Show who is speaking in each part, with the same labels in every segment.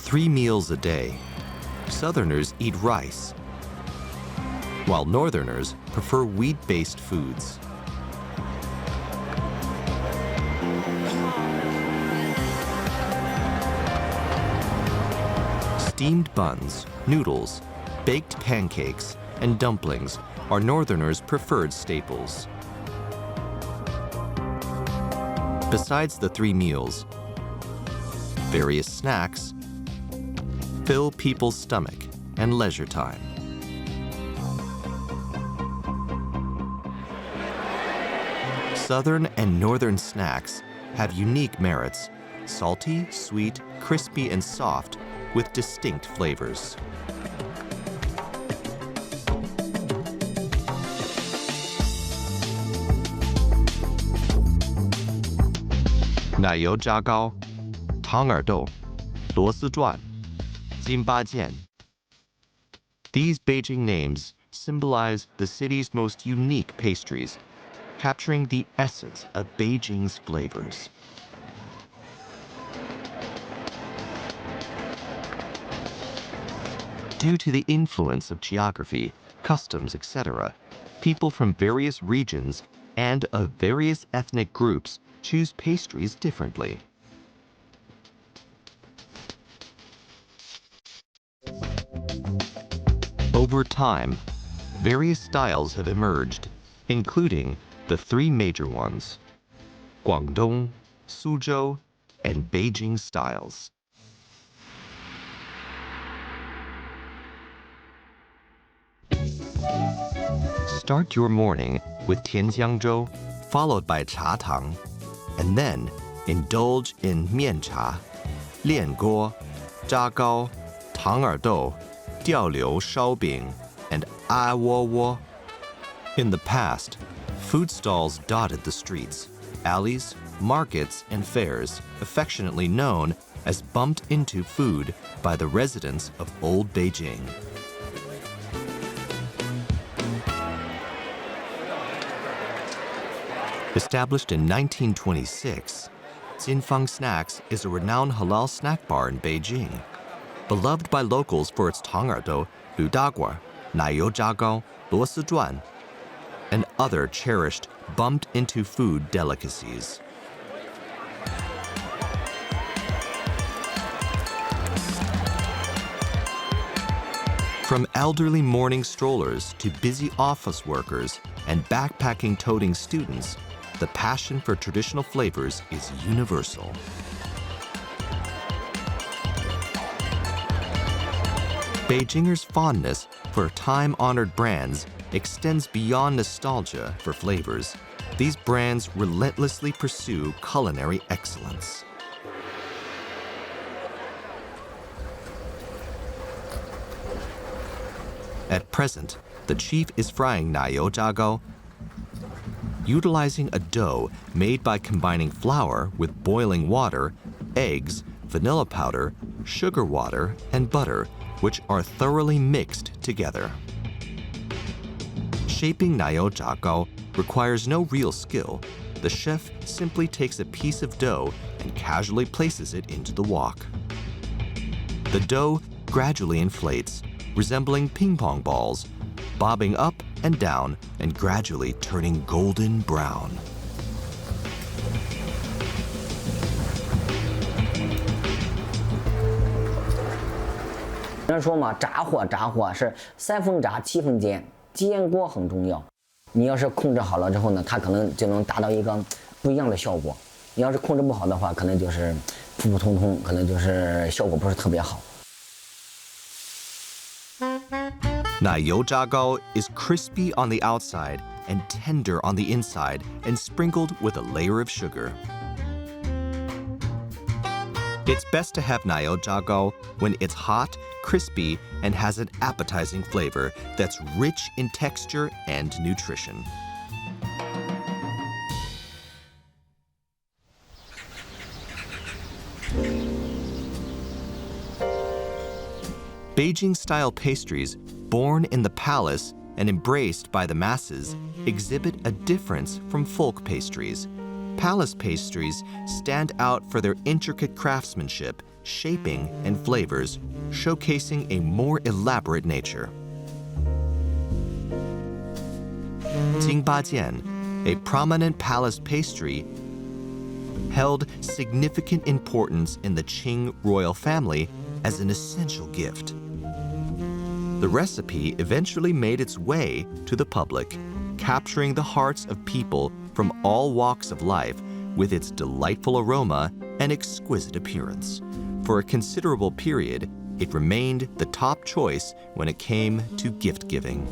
Speaker 1: 3 meals a day, Southerners eat rice, while Northerners prefer wheat-based foods. Steamed buns, noodles, baked pancakes, and dumplings are Northerners' preferred staples. Besides the 3 meals, various snacks fill people's stomach and leisure time. Southern and Northern snacks have unique merits: salty, sweet, crispy, and soft, with distinct flavors.奶油炸糕、糖耳豆、螺丝转、京八件. These Beijing names symbolize the city's most unique pastries, capturing the essence of Beijing's flavors. Due to the influence of geography, customs, etc., people from various regions and of various ethnic groups choose pastries differently. Over time, various styles have emerged, including the 3 major ones: Guangdong, Suzhou, and Beijing styles. Start your morning with tianjiangzhou, followed by cha tang, and then indulge in mian cha, lian guo, zha gao, tang er dou, diaoliu shaobing, and ai wo wo. In the past, food stalls dotted the streets, alleys, markets, and fairs, affectionately known as bumped into food by the residents of Old Beijing. Established in 1926, Jinfang Snacks is a renowned halal snack bar in Beijing, beloved by locals for its tang'erdou, ludagua, naiyou jiagao, luosi zhuan, and other cherished bumped-into-food delicacies. From elderly morning strollers to busy office workers and backpacking-toting students, the passion for traditional flavors is universal. Beijingers' fondness for time-honored brands extends beyond nostalgia for flavors. These brands relentlessly pursue culinary excellence. At present, the chief is frying naiyou jiagao, utilizing a dough made by combining flour with boiling water, eggs, vanilla powder, sugar water, and butter, which are thoroughly mixed together. Shaping naiyou jiagao requires no real skill. The chef simply takes a piece of dough and casually places it into the wok. The dough gradually inflates, resembling ping-pong balls, bobbing up and down and gradually turning golden brown.
Speaker 2: 人家说嘛，炸火是3分炸7分煎，煎锅很重要。你要是控制好了之后呢，它可能就能达到一个不一样的效果。你要是控制不好的话，可能就是普普通通，可能就是效果不是特别好。
Speaker 1: Naiyou jiagao is crispy on the outside and tender on the inside and sprinkled with a layer of sugar. It's best to have naiyou jiagao when it's hot, crispy, and has an appetizing flavor that's rich in texture and nutrition. Beijing-style pastries, born in the palace and embraced by the masses, exhibit a difference from folk pastries. Palace pastries stand out for their intricate craftsmanship, shaping, and flavors, showcasing a more elaborate nature. Jingbajian, a prominent palace pastry, held significant importance in the Qing royal family as an essential gift. The recipe eventually made its way to the public, capturing the hearts of people from all walks of life with its delightful aroma and exquisite appearance. For a considerable period, it remained the top choice when it came to gift giving.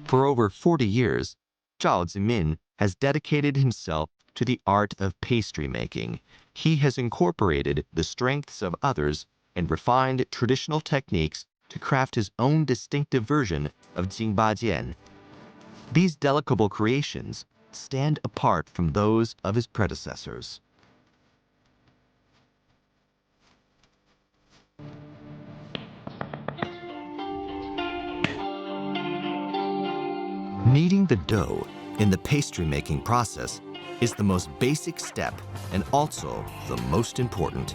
Speaker 1: For over 40 years, Zhao Zimin has dedicated himself to the art of pastry making. He has incorporated the strengths of others and refined traditional techniques to craft his own distinctive version of Jingbajian. These delectable creations stand apart from those of his predecessors. Kneading the dough in the pastry making process is the most basic step and also the most important.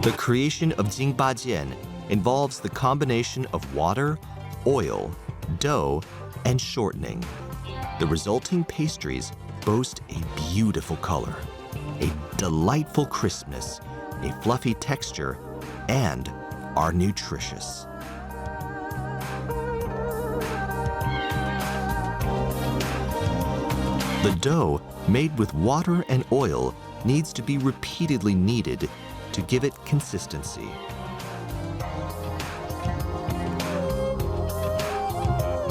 Speaker 1: The creation of Jingbajian involves the combination of water, oil, dough, and shortening. The resulting pastries boast a beautiful color, a delightful crispness, a fluffy texture, and are nutritious. The dough, made with water and oil, needs to be repeatedly kneaded to give it consistency.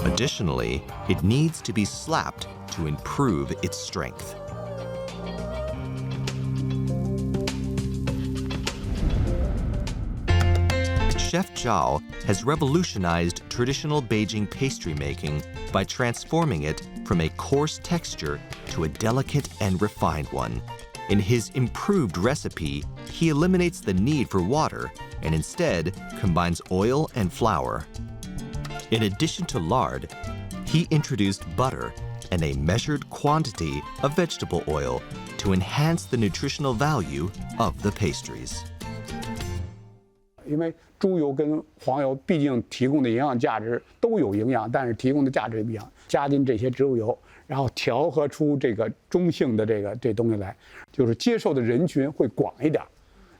Speaker 1: Additionally, it needs to be slapped to improve its strength. Chef Zhao has revolutionized traditional Beijing pastry making by transforming it from a coarse texture to a delicate and refined one. In his improved recipe, he eliminates the need for water and instead combines oil and flour. In addition to lard, he introduced butter and a measured quantity of vegetable oil to enhance the nutritional value of the pastries.
Speaker 3: 因为猪油跟黄油毕竟提供的营养价值都有营养，但是提供的价值不一样。加进这些植物油，然后调和出这个中性的这东西来，就是接受的人群会广一点。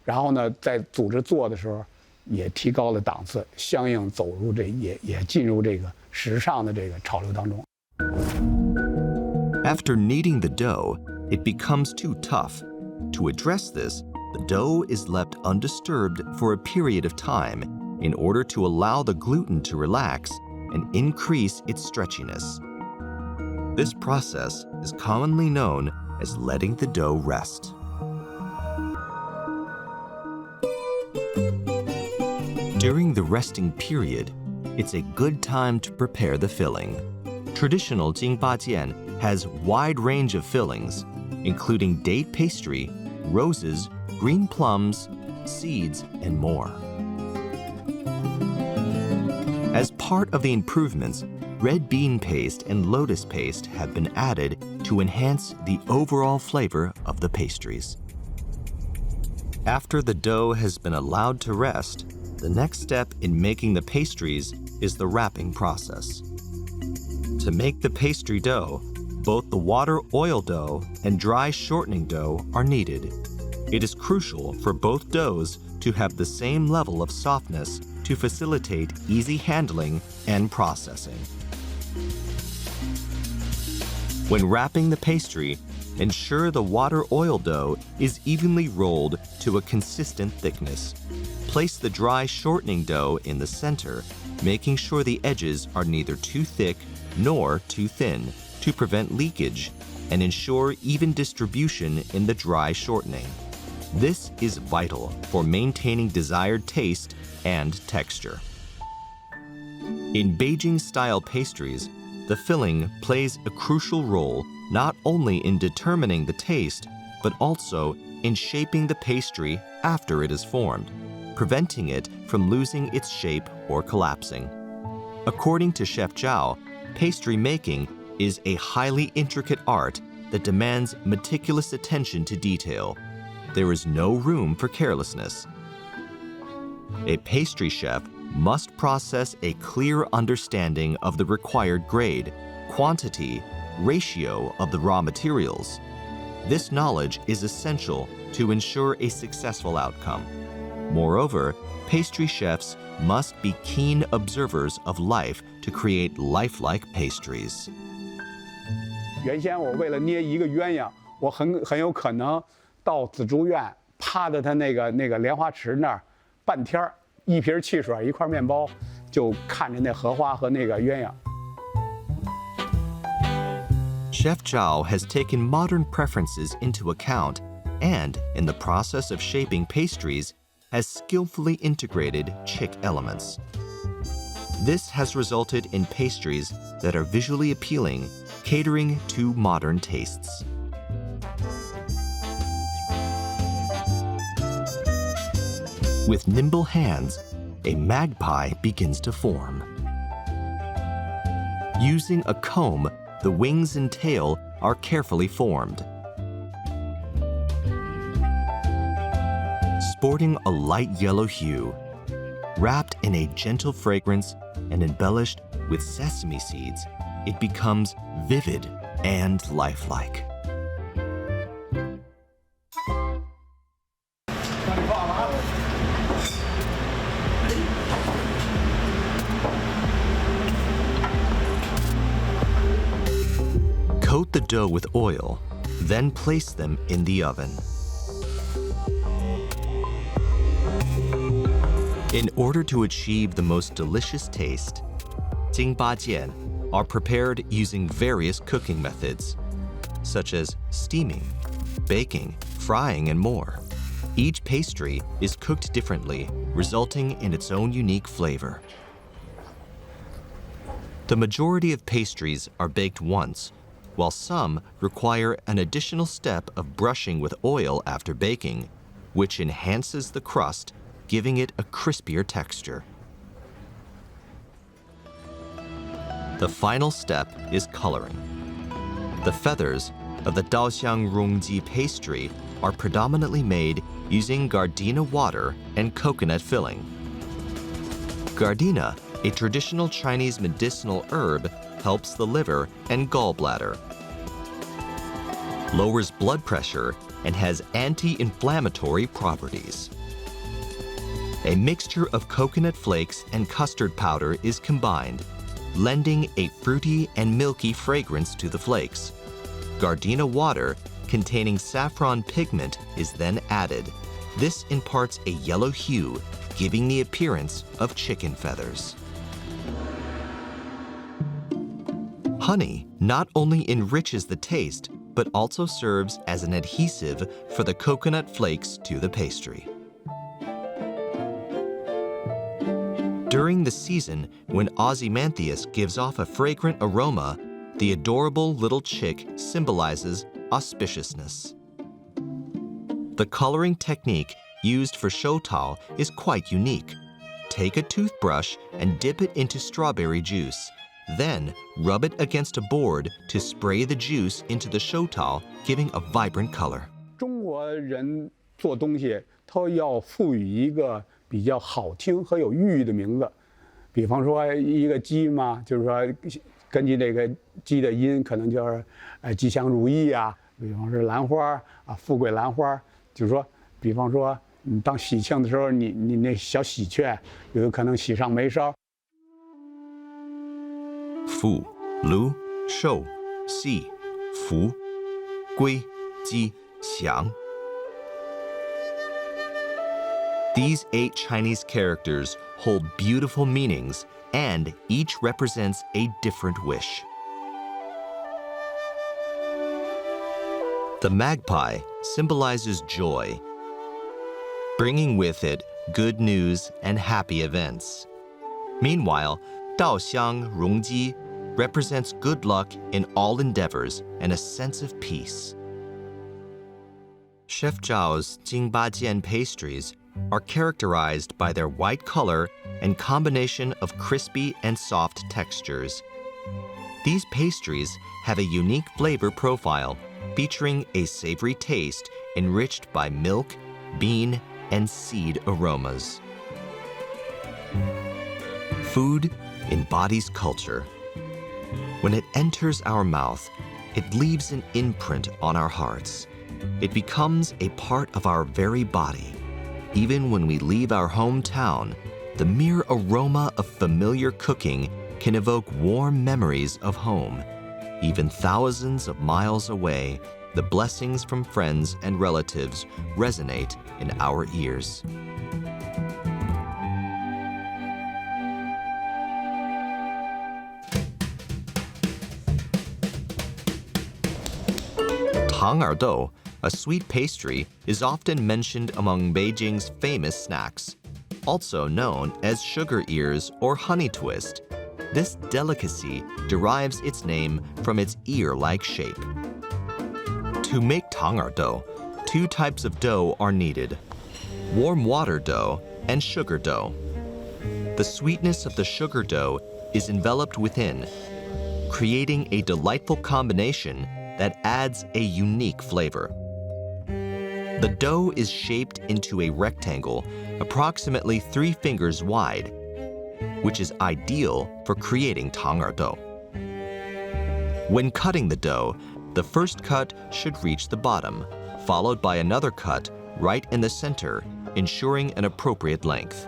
Speaker 3: 然后呢，在组织做的时候也提高了档次，相应走入也进入这个时尚的这个潮流当中。
Speaker 1: After kneading the dough, it becomes too tough. To address this, the dough is left undisturbed for a period of time in order to allow the gluten to relax and increase its stretchiness. This process is commonly known as letting the dough rest. During the resting period, it's a good time to prepare the filling. Traditional Jingbajian has a wide range of fillings, including date pastry, roses, green plums, seeds, and more. As part of the improvements, red bean paste and lotus paste have been added to enhance the overall flavor of the pastries. After the dough has been allowed to rest, the next step in making the pastries is the wrapping process. To make the pastry dough, both the water-oil dough and dry shortening dough are needed. It is crucial for both doughs to have the same level of softness to facilitate easy handling and processing. When wrapping the pastry, ensure the water-oil dough is evenly rolled to a consistent thickness. Place the dry shortening dough in the center, making sure the edges are neither too thick nor too thin to prevent leakage and ensure even distribution in the dry shortening. This is vital for maintaining desired taste and texture. In Beijing-style pastries, the filling plays a crucial role not only in determining the taste, but also in shaping the pastry after it is formed, preventing it from losing its shape or collapsing. According to Chef Zhao, pastry making is a highly intricate art that demands meticulous attention to detail. There is no room for carelessness. A pastry chef must process a clear understanding of the required grade, quantity, ratio of the raw materials. This knowledge is essential to ensure a successful outcome. Moreover, pastry chefs must be keen observers of life to create lifelike pastries.
Speaker 3: 原先我为了捏一个鸳鸯，我很有可能到紫竹院，趴在他那个莲花池那儿，半天儿，一瓶汽水，一块面包，就看着那荷花和那个鸳鸯。
Speaker 1: Chef Zhao has taken modern preferences into account and, in the process of shaping pastries, has skillfully integrated chick elements. This has resulted in pastries that are visually appealing, catering to modern tastes. With nimble hands, a magpie begins to form. Using a comb, the wings and tail are carefully formed. Sporting a light yellow hue, wrapped in a gentle fragrance and embellished with sesame seeds, it becomes vivid and lifelike. Coat the dough with oil, then place them in the oven. In order to achieve the most delicious taste, 京八件 are prepared using various cooking methods, such as steaming, baking, frying, and more. Each pastry is cooked differently, resulting in its own unique flavor. The majority of pastries are baked once, while some require an additional step of brushing with oil after baking, which enhances the crust, giving it a crispier texture. The final step is coloring. The feathers of the Daoxiang Rongji pastry are predominantly made using gardenia water and coconut filling. Gardenia, a traditional Chinese medicinal herb, helps the liver and gallbladder, lowers blood pressure, and has anti-inflammatory properties. A mixture of coconut flakes and custard powder is combined, lending a fruity and milky fragrance to the flakes. Gardenia water containing saffron pigment is then added. This imparts a yellow hue, giving the appearance of chicken feathers. Honey not only enriches the taste, but also serves as an adhesive for the coconut flakes to the pastry. During the season when Ozymanthus gives off a fragrant aroma, the adorable little chick symbolizes auspiciousness. The coloring technique used for shoutao is quite unique. Take a toothbrush and dip it into strawberry juice. Then, rub it against a board to spray the juice into the shoutao, giving a vibrant color.
Speaker 3: 中国人做东西，他要赋予一个比较好听和有寓意的名字。比方说一个鸡嘛，就是说根据这个鸡的音，可能就是吉祥如意啊。比方说兰花啊，富贵兰花，就是说，比方说你当喜庆的时候，你那小喜鹊，有可能喜上眉梢。
Speaker 1: 富、禄、寿、喜、福、贵、吉、祥. These 8 Chinese characters hold beautiful meanings, and each represents a different wish. The magpie symbolizes joy, bringing with it good news and happy events. Meanwhile, Daoxiang Rongji represents good luck in all endeavors and a sense of peace. Chef Zhao's Jingbajian pastries are characterized by their white color and combination of crispy and soft textures. These pastries have a unique flavor profile featuring a savory taste enriched by milk, bean, and seed aromas. Food embodies culture. When it enters our mouth, it leaves an imprint on our hearts. It becomes a part of our very body. Even when we leave our hometown, the mere aroma of familiar cooking can evoke warm memories of home. Even thousands of miles away, the blessings from friends and relatives resonate in our ears. Tang-er-dou, a sweet pastry, is often mentioned among Beijing's famous snacks. Also known as sugar ears or honey twist, this delicacy derives its name from its ear-like shape. To make tang-er-dou, 2 types of dough are needed: warm water dough and sugar dough. The sweetness of the sugar dough is enveloped within, creating a delightful combination that adds a unique flavor. The dough is shaped into a rectangle approximately 3 fingers wide, which is ideal for creating tang-er-dou. When cutting the dough, the first cut should reach the bottom, followed by another cut right in the center, ensuring an appropriate length.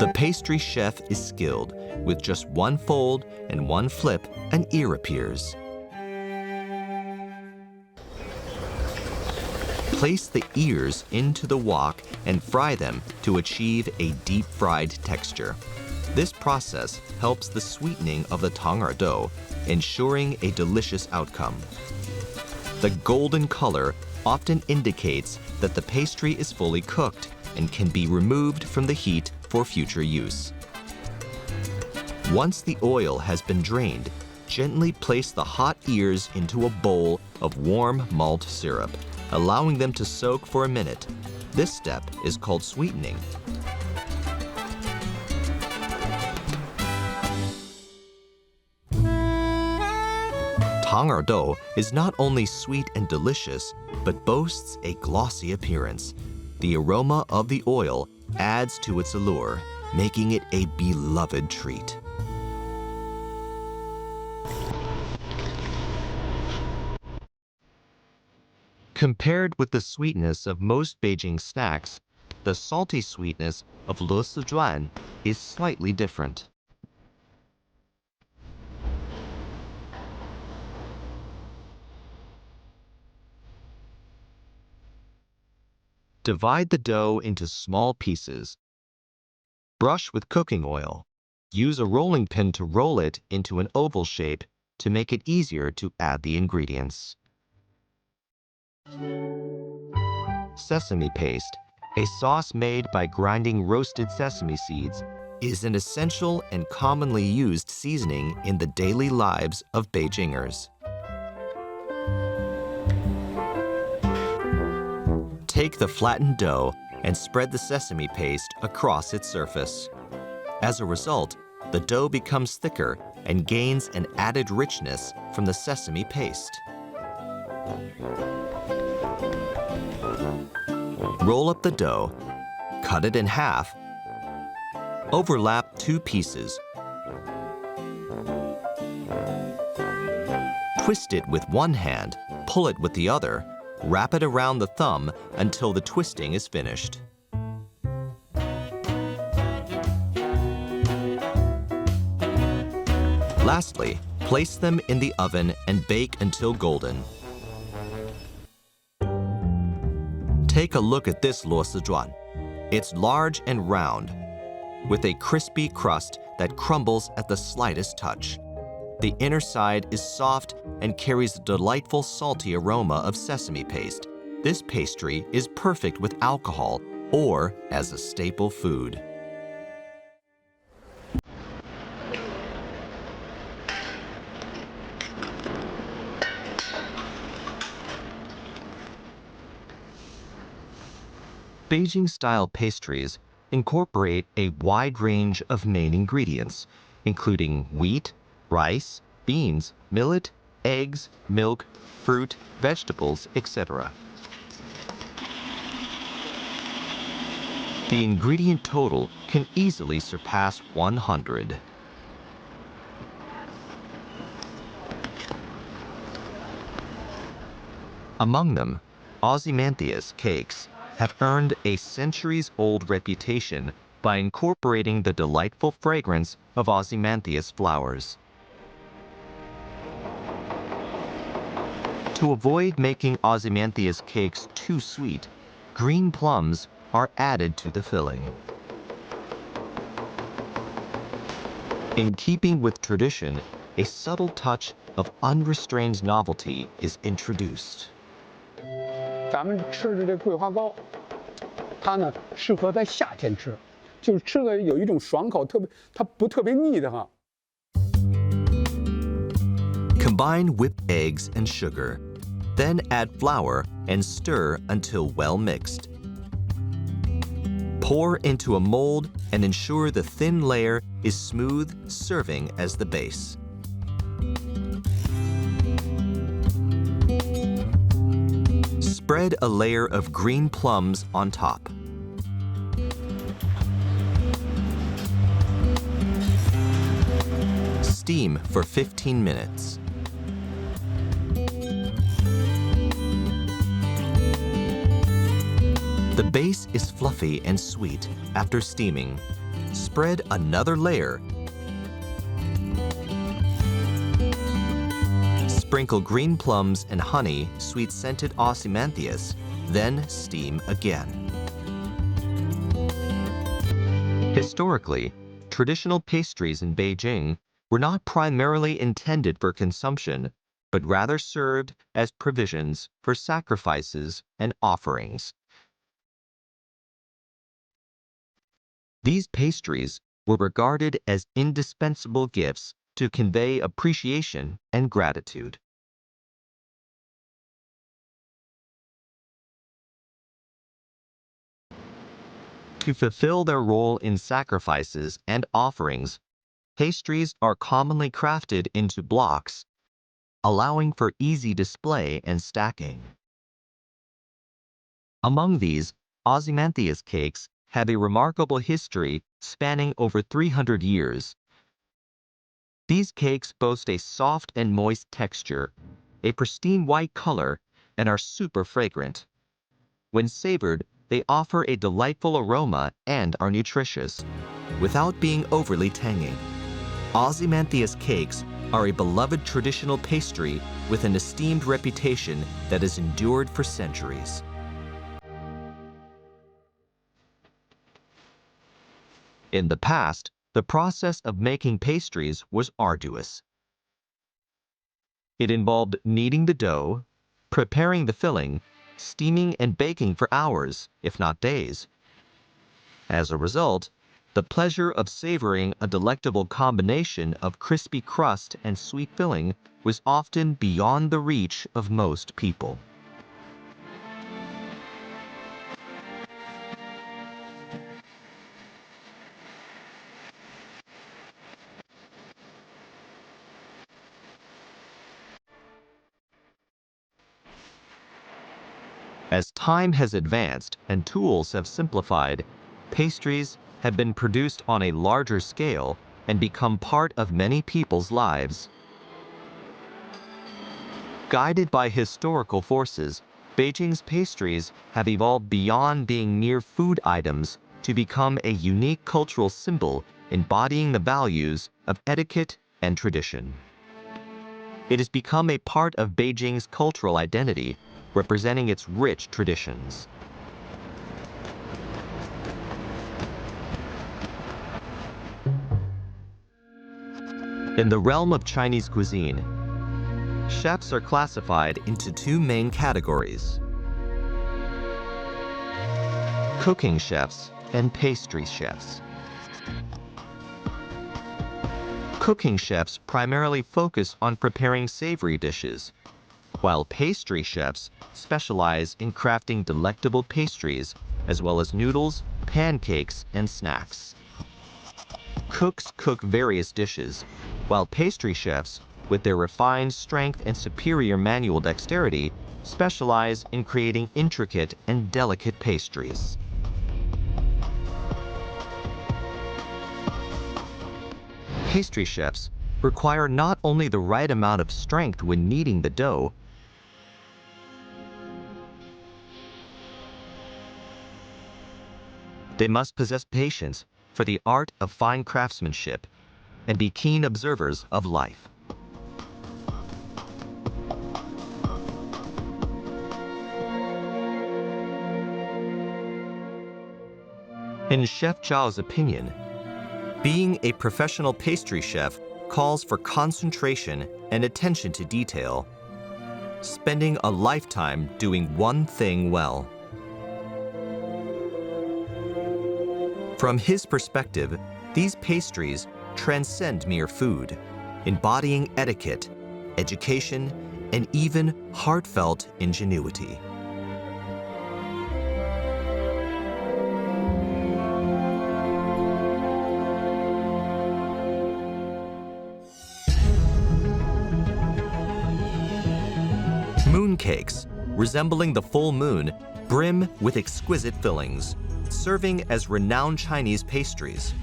Speaker 1: The pastry chef is skilled. With just 1 fold and 1 flip, an ear appears. Place the ears into the wok and fry them to achieve a deep-fried texture. This process helps the sweetening of the tang-er-dou, ensuring a delicious outcome. The golden color often indicates that the pastry is fully cooked and can be removed from the heat for future use. Once the oil has been drained, gently place the hot ears into a bowl of warm malt syrup, allowing them to soak for a minute. This step is called sweetening. Tang-er-dou is not only sweet and delicious, but boasts a glossy appearance. The aroma of the oil adds to its allure, making it a beloved treat. Compared with the sweetness of most Beijing snacks, the salty sweetness of le sizhuan is slightly different. Divide the dough into small pieces. Brush with cooking oil. Use a rolling pin to roll it into an oval shape to make it easier to add the ingredients. Sesame paste, a sauce made by grinding roasted sesame seeds, is an essential and commonly used seasoning in the daily lives of Beijingers. Take the flattened dough and spread the sesame paste across its surface. As a result, the dough becomes thicker and gains an added richness from the sesame paste. Roll up the dough, cut it in half, overlap 2 pieces. Twist it with one hand, pull it with the other, wrap it around the thumb until the twisting is finished. Lastly, place them in the oven and bake until golden. Take a look at this le sizhuan. It's large and round, with a crispy crust that crumbles at the slightest touch. The inner side is soft and carries the delightful salty aroma of sesame paste. This pastry is perfect with alcohol or as a staple food. Beijing-style pastries incorporate a wide range of main ingredients, including wheat, rice, beans, millet, eggs, milk, fruit, vegetables, etc. The ingredient total can easily surpass 100. Among them, Ozymantheus cakes have earned a centuries-old reputation by incorporating the delightful fragrance of Ozymantheus flowers. To avoid making Ozymantheus cakes too sweet, green plums are added to the filling. In keeping with tradition, a subtle touch of unrestrained novelty is introduced.
Speaker 3: 咱们吃的这桂花糕，它呢适合在夏天吃，就是吃的有一种爽口，它不特别腻的哈。
Speaker 1: Combine whipped eggs and sugar, then add flour and stir until well mixed. Pour into a mold and ensure the thin layer is smooth, serving as the base. Spread a layer of green plums on top. Steam for 15 minutes. The base is fluffy and sweet after steaming. Spread another layer. Sprinkle green plums and honey, sweet-scented Ozymantheus, then steam again. Historically, traditional pastries in Beijing were not primarily intended for consumption, but rather served as provisions for sacrifices and offerings. These pastries were regarded as indispensable gifts to convey appreciation and gratitude. To fulfill their role in sacrifices and offerings, pastries are commonly crafted into blocks, allowing for easy display and stacking. Among these, Ozymantheus cakes have a remarkable history spanning over 300 years. These cakes boast a soft and moist texture, a pristine white color, and are super fragrant. When savored, they offer a delightful aroma and are nutritious, without being overly tangy. Ozymantheus cakes are a beloved traditional pastry with an esteemed reputation that has endured for centuries. In the past, the process of making pastries was arduous. It involved kneading the dough, preparing the filling, steaming and baking for hours, if not days. As a result, the pleasure of savoring a delectable combination of crispy crust and sweet filling was often beyond the reach of most people. As time has advanced and tools have simplified, pastries have been produced on a larger scale and become part of many people's lives. Guided by historical forces, Beijing's pastries have evolved beyond being mere food items to become a unique cultural symbol embodying the values of etiquette and tradition. It has become a part of Beijing's cultural identity, representing its rich traditions. In the realm of Chinese cuisine, chefs are classified into two main categories: cooking chefs and pastry chefs. Cooking chefs primarily focus on preparing savory dishes, while pastry chefs specialize in crafting delectable pastries as well as noodles, pancakes, and snacks. Cooks cook various dishes, while pastry chefs, with their refined strength and superior manual dexterity, specialize in creating intricate and delicate pastries. Pastry chefs require not only the right amount of strength when kneading the dough, they must possess patience for the art of fine craftsmanship and be keen observers of life. In Chef Zhao's opinion, being a professional pastry chef calls for concentration and attention to detail, spending a lifetime doing one thing well. From his perspective, these pastries transcend mere food, embodying etiquette, education, and even heartfelt ingenuity. Mooncakes, resembling the full moon, brim with exquisite fillings, serving as renowned Chinese pastries.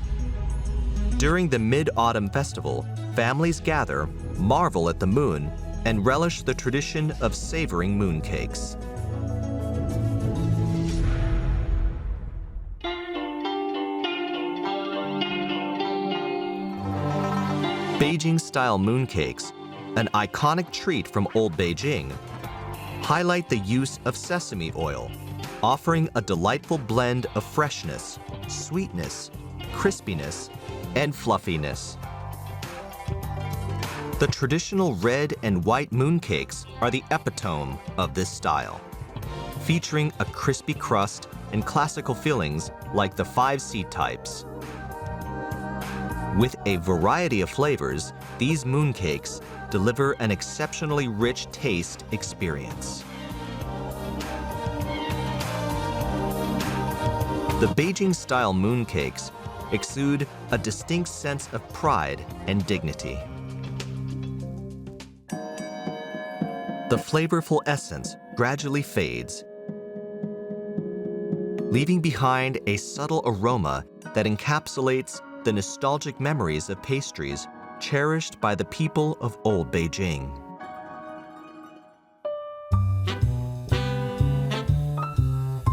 Speaker 1: During the Mid-Autumn Festival, families gather, marvel at the moon, and relish the tradition of savoring mooncakes. Beijing-style mooncakes, an iconic treat from Old Beijing, highlight the use of sesame oil, offering a delightful blend of freshness, sweetness, crispiness, and fluffiness. The traditional red and white mooncakes are the epitome of this style, featuring a crispy crust and classical fillings like the 5C types. With a variety of flavors, these mooncakes deliver an exceptionally rich taste experience. The Beijing-style mooncakes exude a distinct sense of pride and dignity. The flavorful essence gradually fades, leaving behind a subtle aroma that encapsulates the nostalgic memories of pastries cherished by the people of Old Beijing.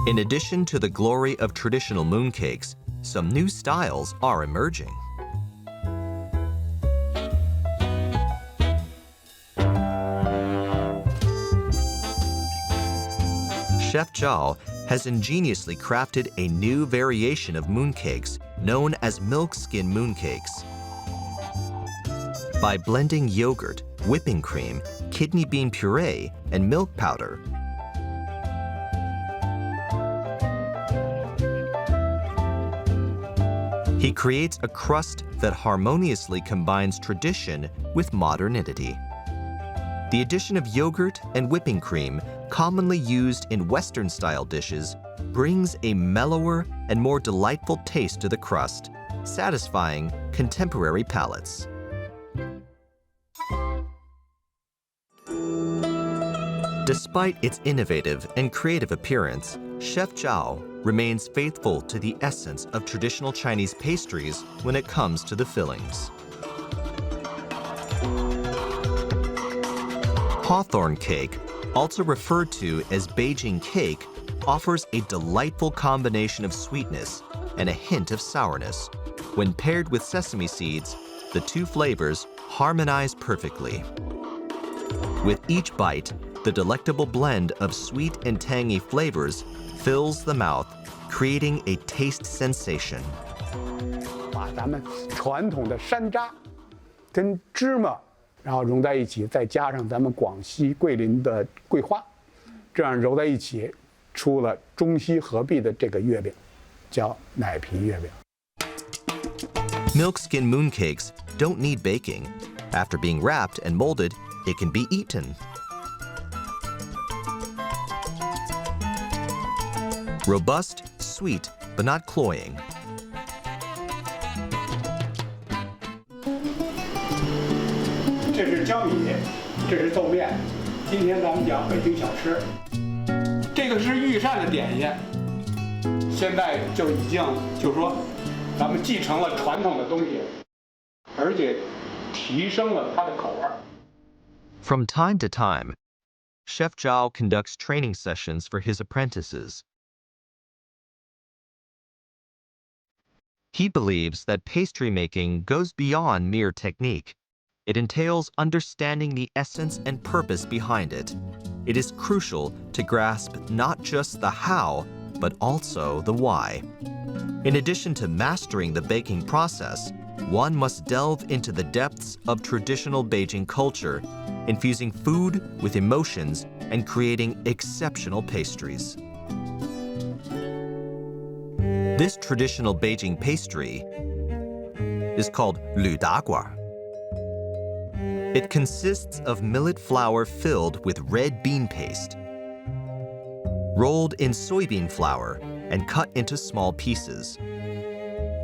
Speaker 1: In addition to the glory of traditional mooncakes, some new styles are emerging. Chef Zhao has ingeniously crafted a new variation of mooncakes known as milk skin mooncakes. By blending yogurt, whipping cream, kidney bean puree, and milk powder, he creates a crust that harmoniously combines tradition with modernity. The addition of yogurt and whipping cream, commonly used in Western-style dishes, brings a mellower and more delightful taste to the crust, satisfying contemporary palates. Despite its innovative and creative appearance, Chef Zhao remains faithful to the essence of traditional Chinese pastries when it comes to the fillings. Hawthorn cake, also referred to as Beijing cake, offers a delightful combination of sweetness and a hint of sourness. When paired with sesame seeds, the two flavors harmonize perfectly. With each bite, the delectable blend of sweet and tangy flavors fills the mouth, creating a taste sensation.
Speaker 3: 把咱们传统的山楂跟芝麻，然后融在一起，再加上咱们广西桂林的桂花，这样揉在一起，出了中西合璧的这个月饼，叫奶皮月饼。
Speaker 1: Milk skin mooncakes don't need baking. After being wrapped and molded, it can be eaten. Robust, sweet, but not cloying.
Speaker 3: 这是江米，这是豆面。今天咱们讲北京小吃，这个是御膳的点心，现在就已经就是说，咱们继承了传统的东西，而且提升了它的口味。
Speaker 1: From time to time, Chef Zhao conducts training sessions for his apprentices. He believes that pastry making goes beyond mere technique. It entails understanding the essence and purpose behind it. It is crucial to grasp not just the how, but also the why. In addition to mastering the baking process, one must delve into the depths of traditional Beijing culture, infusing food with emotions and creating exceptional pastries. This traditional Beijing pastry is called Lü Dagua. It consists of millet flour filled with red bean paste, rolled in soybean flour and cut into small pieces.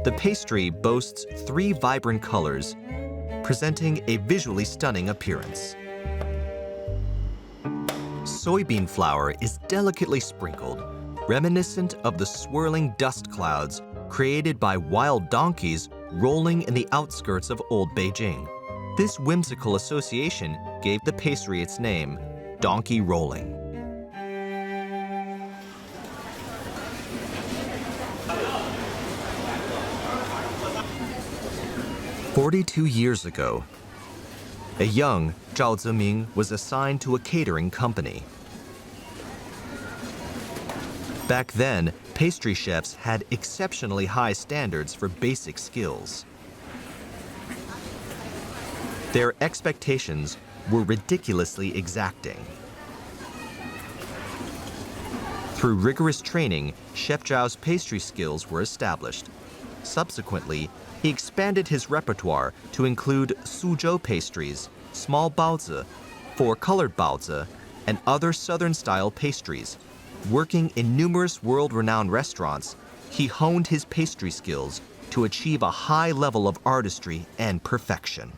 Speaker 1: The pastry boasts 3 vibrant colors, presenting a visually stunning appearance. Soybean flour is delicately sprinkled, reminiscent of the swirling dust clouds created by wild donkeys rolling in the outskirts of old Beijing. This whimsical association gave the pastry its name, donkey rolling. "42 years ago, a young Zhao Ziming was assigned to a catering company. Back then, pastry chefs had exceptionally high standards for basic skills. Their expectations were ridiculously exacting. Through rigorous training, Chef Zhao's pastry skills were established. Subsequently, he expanded his repertoire to include Suzhou pastries, small baozi, 4-colored baozi, and other southern-style pastries. Working in numerous world-renowned restaurants, he honed his pastry skills to achieve a high level of artistry and perfection.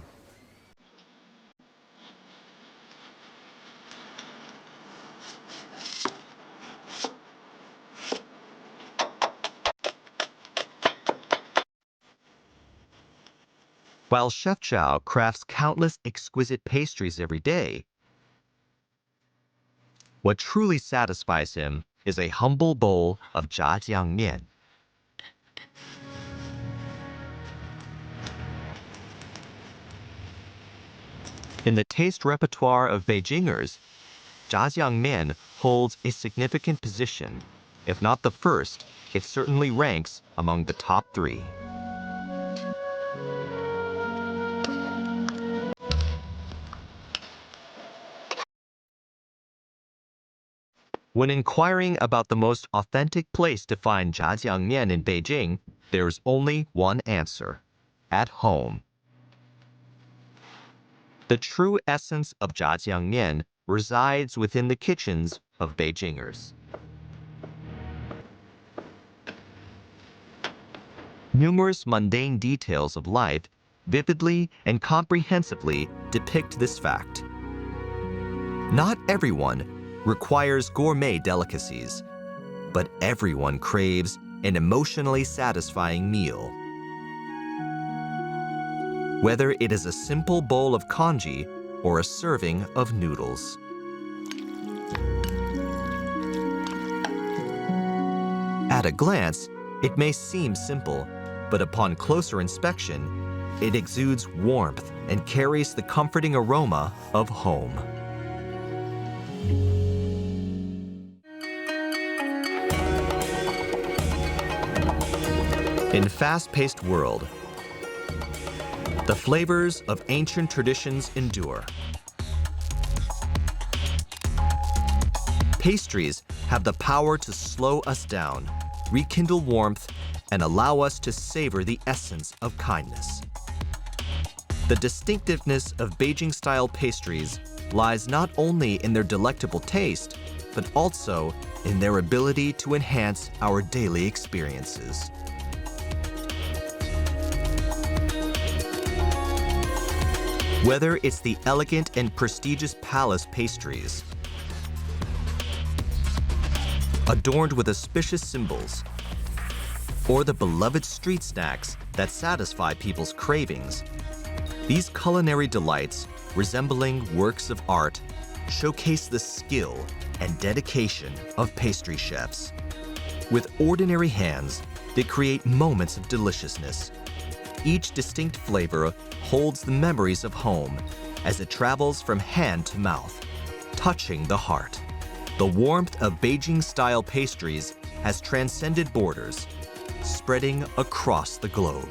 Speaker 1: While Chef Zhao crafts countless exquisite pastries every day, what truly satisfies him is a humble bowl of zhajiang mian. In the taste repertoire of Beijingers, zhajiang mian holds a significant position. If not the first, it certainly ranks among the top 3. When inquiring about the most authentic place to find zhajiang mian in Beijing, there's only one answer: at home. The true essence of zhajiang mian resides within the kitchens of Beijingers. Numerous mundane details of life vividly and comprehensively depict this fact. Not everyone requires gourmet delicacies, but everyone craves an emotionally satisfying meal. Whether it is a simple bowl of congee or a serving of noodles. At a glance, it may seem simple, but upon closer inspection, it exudes warmth and carries the comforting aroma of home. In a fast-paced world, the flavors of ancient traditions endure. Pastries have the power to slow us down, rekindle warmth, and allow us to savor the essence of kindness. The distinctiveness of Beijing-style pastries lies not only in their delectable taste, but also in their ability to enhance our daily experiences. Whether it's the elegant and prestigious palace pastries, adorned with auspicious symbols, or the beloved street snacks that satisfy people's cravings, these culinary delights, resembling works of art, showcase the skill and dedication of pastry chefs. With ordinary hands, they create moments of deliciousness. Each distinct flavor holds the memories of home as it travels from hand to mouth, touching the heart. The warmth of Beijing-style pastries has transcended borders, spreading across the globe.